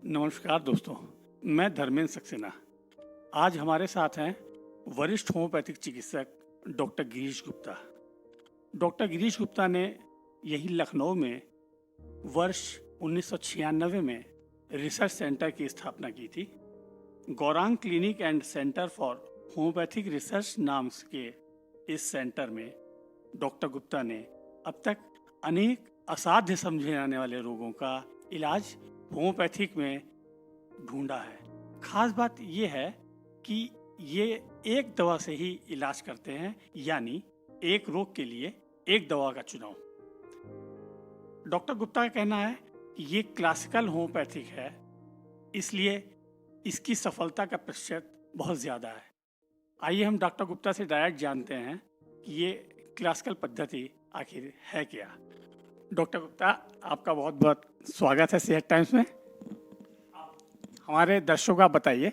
नमस्कार दोस्तों, मैं धर्मेंद्र सक्सेना। आज हमारे साथ हैं वरिष्ठ होम्योपैथिक चिकित्सक डॉक्टर गिरीश गुप्ता। डॉक्टर गिरीश गुप्ता ने यही लखनऊ में वर्ष 1996 में रिसर्च सेंटर की स्थापना की थी। Gaurang clinic and centre for homeopathic research नाम के इस सेंटर में डॉक्टर गुप्ता ने अब तक अनेक असाध्य समझे जाने वाले रोगों का इलाज होम्योपैथिक में ढूंढा है। खास बात यह है कि ये एक दवा से ही इलाज करते हैं, यानी एक रोग के लिए एक दवा का चुनाव। डॉक्टर गुप्ता का कहना है कि ये क्लासिकल होम्योपैथिक है, इसलिए इसकी सफलता का प्रतिशत बहुत ज़्यादा है। आइए हम डॉक्टर गुप्ता से डायरेक्ट जानते हैं कि ये क्लासिकल पद्धति आखिर है क्या। डॉक्टर गुप्ता, आपका बहुत बहुत स्वागत है सेहत टाइम्स में। हमारे दर्शकों को आप बताइए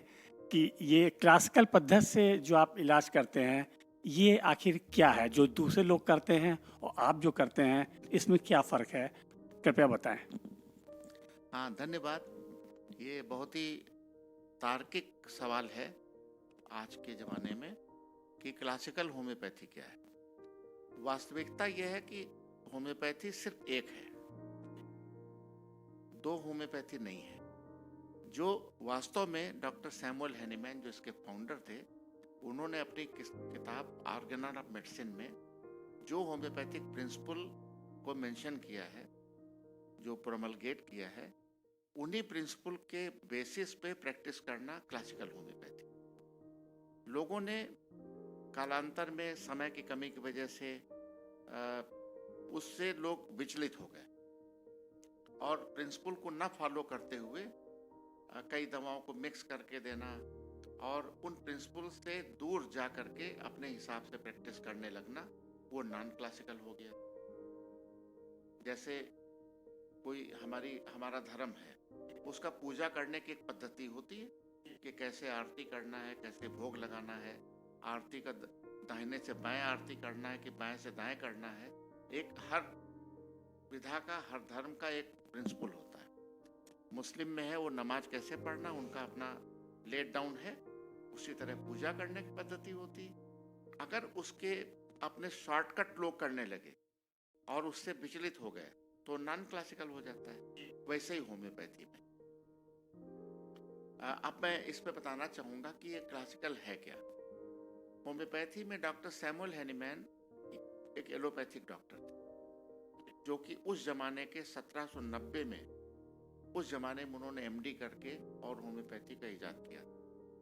कि ये क्लासिकल पद्धति से जो आप इलाज करते हैं, ये आखिर क्या है जो दूसरे लोग करते हैं और आप जो करते हैं, इसमें क्या फ़र्क है, कृपया बताएं। हाँ, धन्यवाद। ये बहुत ही तार्किक सवाल है आज के ज़माने में कि क्लासिकल होम्योपैथी क्या है। वास्तविकता यह है कि होम्योपैथी सिर्फ एक है, दो होम्योपैथी नहीं है। जो वास्तव में डॉक्टर सैमुअल हैनीमैन, जो इसके फाउंडर थे, उन्होंने अपनी किताब ऑर्गेनल ऑफ मेडिसिन में जो होम्योपैथिक प्रिंसिपल को मेंशन किया है, जो प्रोमलगेट किया है, उन्हीं प्रिंसिपल के बेसिस पे प्रैक्टिस करना क्लासिकल होम्योपैथी। लोगों ने कालांतर में समय की कमी की वजह से उससे लोग विचलित हो गए और प्रिंसिपल को न फॉलो करते हुए कई दवाओं को मिक्स करके देना और उन प्रिंसिपल से दूर जा करके अपने हिसाब से प्रैक्टिस करने लगना, वो नॉन क्लासिकल हो गया। जैसे कोई हमारा धर्म है, उसका पूजा करने की एक पद्धति होती है कि कैसे आरती करना है, कैसे भोग लगाना है, आरती का दाहिने से बाएं आरती करना है कि बाएं से दाएं करना है। एक हर विधा का, हर धर्म का एक प्रिंसिपल होता है। मुस्लिम में है वो नमाज कैसे पढ़ना, उनका अपना लेट डाउन है, उसी तरह पूजा करने की पद्धति होती है। अगर उसके अपने शॉर्टकट लोग करने लगे और उससे विचलित हो गए तो नॉन क्लासिकल हो जाता है। वैसे ही होम्योपैथी में अब मैं इस पे बताना चाहूँगा कि ये क्लासिकल है क्या। होम्योपैथी में डॉक्टर सैमुअल हैनीमैन एक एलोपैथिक डॉक्टर थे, जो कि उस जमाने के 1790 में, उस जमाने में उन्होंने एमडी करके और होम्योपैथी का इजाद किया।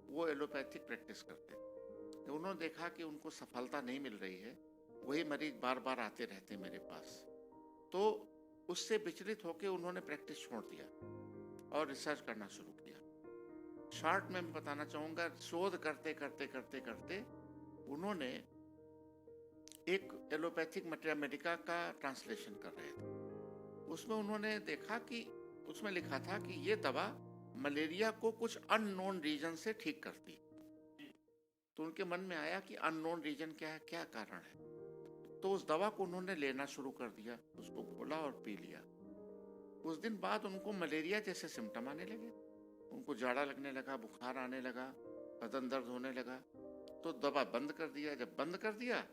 वो एलोपैथिक प्रैक्टिस करते थे। उन्होंने देखा कि उनको सफलता नहीं मिल रही है, वही मरीज बार बार आते रहते मेरे पास, तो उससे विचलित होकर उन्होंने प्रैक्टिस छोड़ दिया और रिसर्च करना शुरू किया। शॉर्ट में मैं बताना चाहूँगा, शोध करते करते करते करते उन्होंने एक एलोपैथिक मटेरिया मेडिका का ट्रांसलेशन कर रहे थे। उसमें उन्होंने देखा कि उसमें लिखा था कि ये दवा मलेरिया को कुछ अननोन रीजन से ठीक करती। तो उनके मन में आया कि अननोन रीजन क्या है, क्या कारण है। तो उस दवा को उन्होंने लेना शुरू कर दिया, उसको घोला और पी लिया। कुछ दिन बाद उनको मलेरिया जैसे सिम्टम आने लगे, उनको जाड़ा लगने लगा, बुखार आने लगा, बदन दर्द होने लगा। तो दवा बंद कर दिया। जब बंद कर दिया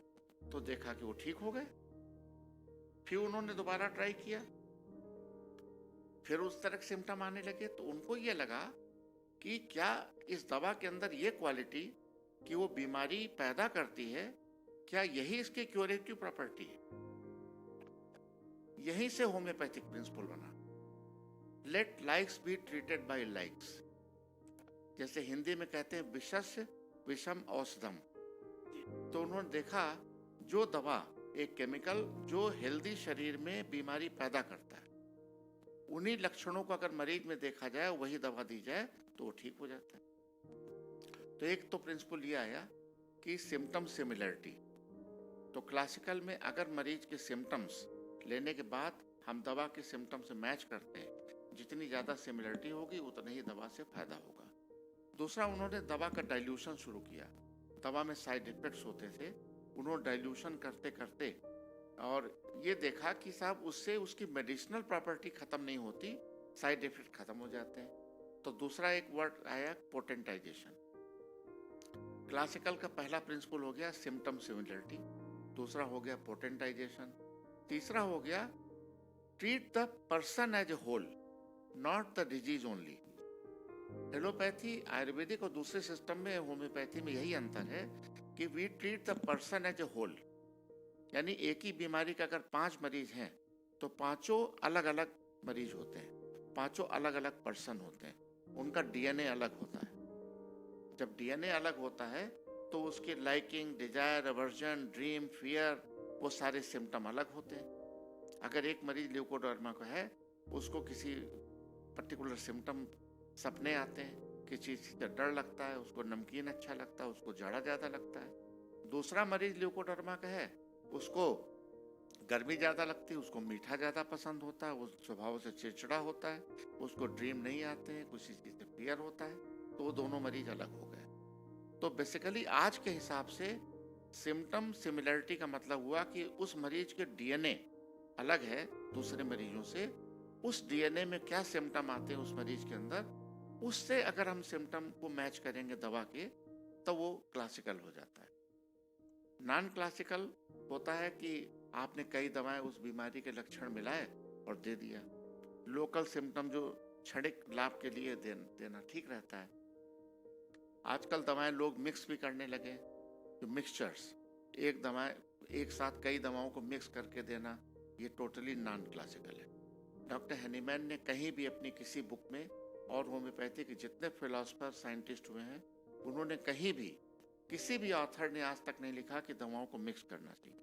तो देखा कि वो ठीक हो गए। फिर उन्होंने दोबारा ट्राई किया, फिर उस तरह के सिम्टम आने लगे। तो उनको ये लगा कि क्या इस दवा के अंदर ये क्वालिटी कि वो बीमारी पैदा करती है, क्या यही इसकी क्यूरेटिव प्रॉपर्टी है। यहीं से होम्योपैथिक प्रिंसिपल बना, let likes be treated by likes. जैसे हिंदी में कहते हैं विषस्य विषम औषधम। तो उन्होंने देखा जो दवा, एक केमिकल जो हेल्दी शरीर में बीमारी पैदा करता है, उन्हीं लक्षणों को अगर मरीज में देखा जाए, वही दवा दी जाए तो वो ठीक हो जाता है। तो एक तो प्रिंसिपल ये आया कि सिम्टम सिमिलरिटी। तो क्लासिकल में अगर मरीज के सिम्टम्स लेने के बाद हम दवा के सिम्टम से मैच करते हैं, जितनी ज़्यादा सिमिलरिटी होगी उतना ही दवा से फायदा होगा। दूसरा, उन्होंने दवा का डाइल्यूशन शुरू किया। दवा में साइड इफेक्ट्स होते थे, उन्होंने डाइल्यूशन करते करते और ये देखा कि साहब उससे उसकी मेडिसिनल प्रॉपर्टी खत्म नहीं होती, साइड इफेक्ट खत्म हो जाते हैं। तो दूसरा एक वर्ड आया पोटेंटाइजेशन। क्लासिकल का पहला प्रिंसिपल हो गया सिम्टम सिमिलरिटी, दूसरा हो गया पोटेंटाइजेशन, तीसरा हो गया treat the person as a whole, not the disease only. Allopathy, Ayurvedic और दूसरे सिस्टम में, होम्योपैथी में यही अंतर है कि we treat the person as a whole, यानी एक ही बीमारी का अगर 5 मरीज हैं तो पांचों अलग अलग मरीज होते हैं, पांचों अलग अलग पर्सन होते हैं, उनका डीएनए अलग होता है। जब डीएनए अलग होता है तो उसके liking, desire, aversion, dream, fear, वो सारे सिम्टम अलग होते हैं। अगर एक मरीज ल्यूकोडर्मा का है, उसको किसी पर्टिकुलर सिम्टम, सपने आते हैं, किसी चीज से डर लगता है, उसको नमकीन अच्छा लगता है, उसको जाड़ा ज्यादा लगता है। दूसरा मरीज ल्यूकोडर्मा का है, उसको गर्मी ज्यादा लगती है, उसको मीठा ज्यादा पसंद होता है, वो स्वभाव से चिड़चिड़ा होता है, उसको ड्रीम नहीं आते हैं, किसी चीज से फियर होता है, तो वो दोनों मरीज अलग हो गए। तो बेसिकली आज के हिसाब से सिम्टम सिमिलरिटी का मतलब हुआ कि उस मरीज के डीएनए अलग है दूसरे मरीजों से, उस डीएनए में क्या सिम्टम आते हैं उस मरीज के अंदर, उससे अगर हम सिम्टम को मैच करेंगे दवा के, तो वो क्लासिकल हो जाता है। नॉन क्लासिकल होता है कि आपने कई दवाएं उस बीमारी के लक्षण मिलाए और दे दिया। लोकल सिम्टम जो क्षणिक लाभ के लिए देना ठीक रहता है। आजकल दवाएं लोग मिक्स भी करने लगे, जो मिक्सचर्स, एक दवाएं एक साथ कई दवाओं को मिक्स करके देना, ये टोटली नॉन क्लासिकल है। डॉक्टर हैनीमैन ने कहीं भी अपनी किसी बुक में, और होम्योपैथी के जितने फिलोसफर साइंटिस्ट हुए हैं, उन्होंने कहीं भी, किसी भी ऑथर ने आज तक नहीं लिखा कि दवाओं को मिक्स करना चाहिए।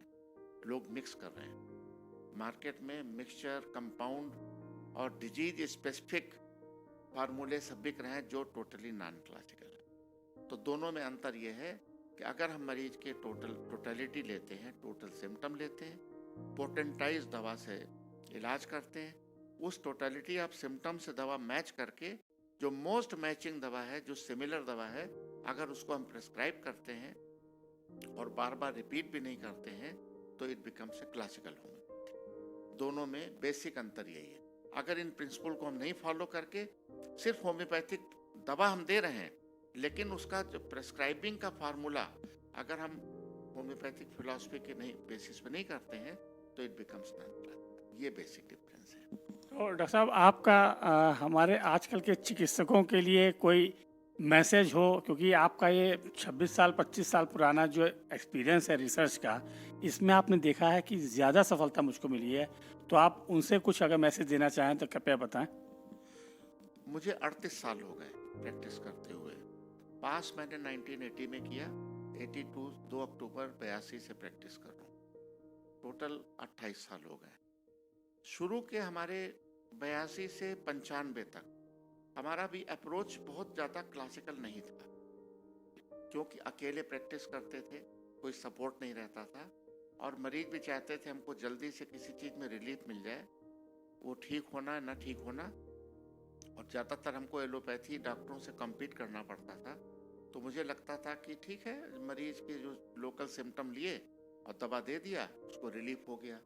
लोग मिक्स कर रहे हैं मार्केट में, मिक्सचर, कंपाउंड और डिजीज स्पेसिफिक फार्मूले सब बिक रहे हैं, जो टोटली नॉन क्लासिकल है। तो दोनों में अंतर यह है कि अगर हम मरीज के टोटलिटी लेते हैं, टोटल सिम्टम लेते हैं, पोटेंटाइज दवा से इलाज करते हैं, उस टोटलिटी ऑफ सिम्टम से दवा मैच करके, जो मोस्ट मैचिंग दवा है, जो सिमिलर दवा है, अगर उसको हम प्रिस्क्राइब करते हैं और बार बार रिपीट भी नहीं करते हैं, तो it becomes a classical homeopathy. दोनों में बेसिक अंतर यही है। अगर इन प्रिंसिपल को हम नहीं फॉलो करके सिर्फ होम्योपैथिक दवा हम दे रहे हैं, लेकिन उसका जो प्रेस्क्राइबिंग का फार्मूला अगर हम होम्योपैथिक फिलॉसफी के नहीं बेसिस पे नहीं करते हैं, तो इट बिकम्स नॉन क्लासिकल। ये बेसिक डिफरेंस है। और डॉक्टर साहब, आपका हमारे आजकल के चिकित्सकों के लिए कोई मैसेज हो, क्योंकि आपका ये 26 साल 25 साल पुराना जो एक्सपीरियंस है रिसर्च का, इसमें आपने देखा है कि ज़्यादा सफलता मुझको मिली है, तो आप उनसे कुछ अगर मैसेज देना चाहें तो कृपया बताएं। मुझे 38 साल हो गए प्रैक्टिस करते हुए। पास मैंने 1980 में किया, 82 2 अक्टूबर 82 से प्रैक्टिस कर रहा हूँ। टोटल 28 साल हो गए। शुरू के हमारे 82 से 95 तक हमारा भी अप्रोच बहुत ज़्यादा क्लासिकल नहीं था, क्योंकि अकेले प्रैक्टिस करते थे, कोई सपोर्ट नहीं रहता था, और मरीज भी चाहते थे हमको जल्दी से किसी चीज़ में रिलीफ मिल जाए, वो ठीक होना ना ठीक होना, और ज़्यादातर हमको एलोपैथी डॉक्टरों से कम्पीट करना पड़ता था। तो मुझे लगता था कि ठीक है, मरीज के जो लोकल सिम्टम लिए और दवा दे दिया, उसको रिलीफ हो गया।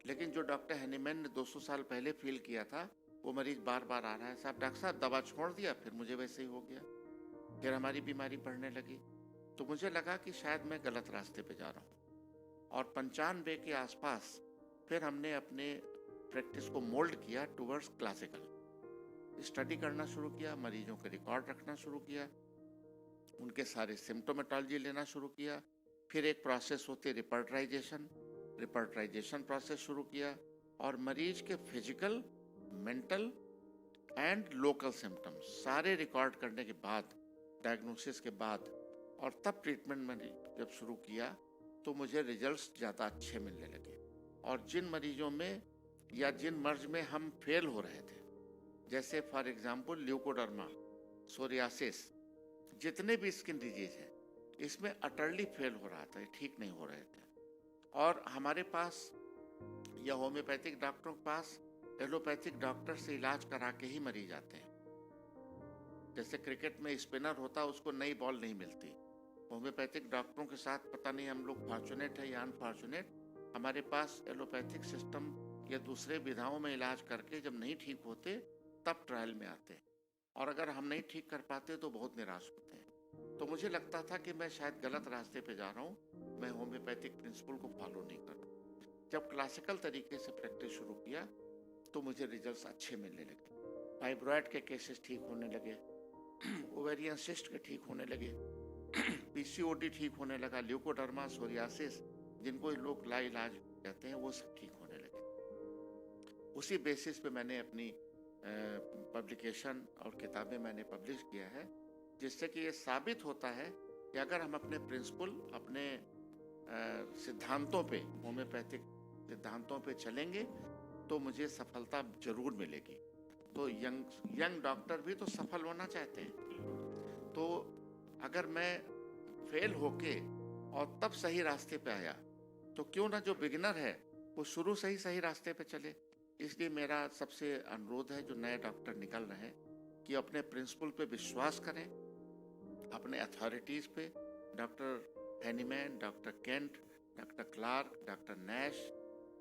लेकिन जो डॉक्टर हैनीमैन ने 200 साल पहले फील किया था, वो मरीज बार बार आ रहा है, साहब डॉक्टर साहब दवा छोड़ दिया, फिर मुझे वैसे ही हो गया, फिर हमारी बीमारी बढ़ने लगी। तो मुझे लगा कि शायद मैं गलत रास्ते पे जा रहा हूँ। और 95 के आसपास फिर हमने अपने प्रैक्टिस को मोल्ड किया टूवर्ड्स क्लासिकल। स्टडी करना शुरू किया, मरीजों के रिकॉर्ड रखना शुरू किया, उनके सारे सिम्टोमेटोलॉजी लेना शुरू किया। फिर एक प्रोसेस होती है रिपर्टराइजेशन प्रोसेस शुरू किया, और मरीज के physical, mental and local symptoms सारे रिकॉर्ड करने के बाद, डायग्नोसिस के बाद, और तब ट्रीटमेंट मैंने जब शुरू किया, तो मुझे रिजल्ट्स ज़्यादा अच्छे मिलने लगे। और जिन मरीजों में या जिन मर्ज में हम फेल हो रहे थे, जैसे फॉर एग्जांपल ल्यूकोडर्मा, सोरियासिस, जितने भी स्किन डिजीज हैं, इसमें अटरली फेल हो रहा था, ठीक नहीं हो रहे थे। और हमारे पास या होम्योपैथिक डॉक्टरों के पास एलोपैथिक डॉक्टर से इलाज करा के ही मरीज आते हैं। जैसे क्रिकेट में स्पिनर होता, उसको नई बॉल नहीं मिलती। होम्योपैथिक डॉक्टरों के साथ पता नहीं हम लोग फॉर्चुनेट है या अनफॉर्चुनेट, हमारे पास एलोपैथिक सिस्टम या दूसरे विधाओं में इलाज करके जब नहीं ठीक होते, तब ट्रायल में आते हैं। और अगर हम नहीं ठीक कर पाते तो बहुत निराश होते हैं। तो मुझे लगता था कि मैं शायद गलत रास्ते पे जा रहा हूँ, मैं होम्योपैथिक प्रिंसिपल को फॉलो नहीं कर रहा हूँ। जब क्लासिकल तरीके से प्रैक्टिस शुरू किया तो मुझे रिजल्ट्स अच्छे मिलने लगे। फाइब्रॉइड के केसेस ठीक होने लगे, ओवेरियन सिस्ट के ठीक होने लगे, पीसीओडी ठीक होने लगा, ल्यूकोडर्मा, सोरियासिस, जिनको लोग लाइलाज कहते हैं, वो सब ठीक होने लगे। उसी बेसिस पे मैंने अपनी पब्लिकेशन और किताबें मैंने पब्लिश किया है, जिससे कि ये साबित होता है कि अगर हम अपने प्रिंसिपल, अपने सिद्धांतों पे, होम्योपैथिक सिद्धांतों पे चलेंगे तो मुझे सफलता जरूर मिलेगी। तो यंग डॉक्टर भी तो सफल होना चाहते हैं। तो अगर मैं फेल होके और तब सही रास्ते पे आया तो क्यों ना जो बिगिनर है वो शुरू से ही सही रास्ते पे चले। इसलिए मेरा सबसे अनुरोध है जो नए डॉक्टर निकल रहे हैं कि अपने प्रिंसिपल पे विश्वास करें, अपने अथॉरिटीज़ पे। Doctor Hahnemann, doctor Kent, doctor Clarke, doctor Nash,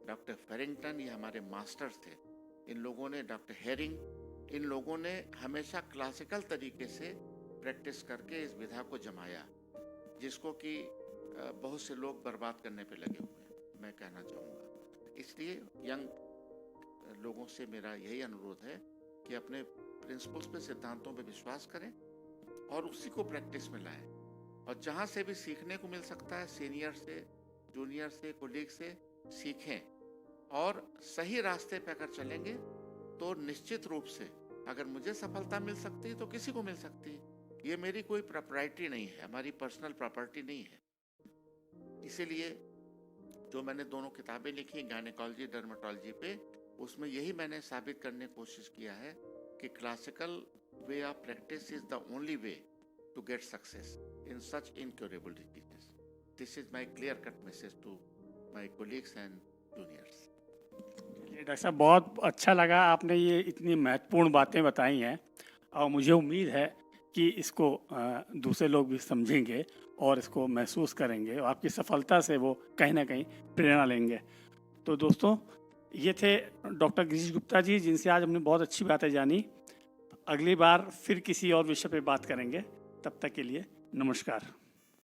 doctor Farrington, ये हमारे मास्टर्स थे। इन लोगों ने, डॉक्टर हेरिंग, इन लोगों ने हमेशा क्लासिकल तरीके से प्रैक्टिस करके इस विधा को जमाया, जिसको कि बहुत से लोग बर्बाद करने पे लगे हुए हैं, मैं कहना चाहूँगा। इसलिए यंग लोगों से मेरा यही अनुरोध है कि अपने प्रिंसिपल्स पे, सिद्धांतों पे विश्वास करें और उसी को प्रैक्टिस में लाएं। और जहाँ से भी सीखने को मिल सकता है, सीनियर से, जूनियर से, कोलीग से सीखें। और सही रास्ते पे अगर चलेंगे तो निश्चित रूप से अगर मुझे सफलता मिल सकती है तो किसी को मिल सकती है। ये मेरी कोई प्रॉपर्टी नहीं है, हमारी पर्सनल प्रॉपर्टी नहीं है। इसीलिए जो मैंने दोनों किताबें लिखी गायनेकोलॉजी, डर्मेटोलॉजी पे, उसमें यही मैंने साबित करने की कोशिश किया है कि classical way of practice is the only way to get success in such incurable diseases. This is my clear cut message to my colleagues and juniors. Doctor साहब, बहुत अच्छा लगा, आपने ये इतनी महत्वपूर्ण बातें बताई हैं और मुझे उम्मीद है कि इसको दूसरे लोग भी समझेंगे और इसको महसूस करेंगे और आपकी सफलता से वो कहीं ना कहीं प्रेरणा लेंगे। तो दोस्तों, ये थे डॉक्टर गिरीश गुप्ता जी, जिनसे आज हमने बहुत अच्छी बातें जानी। अगली बार फिर किसी और विषय पे बात करेंगे। तब तक के लिए नमस्कार।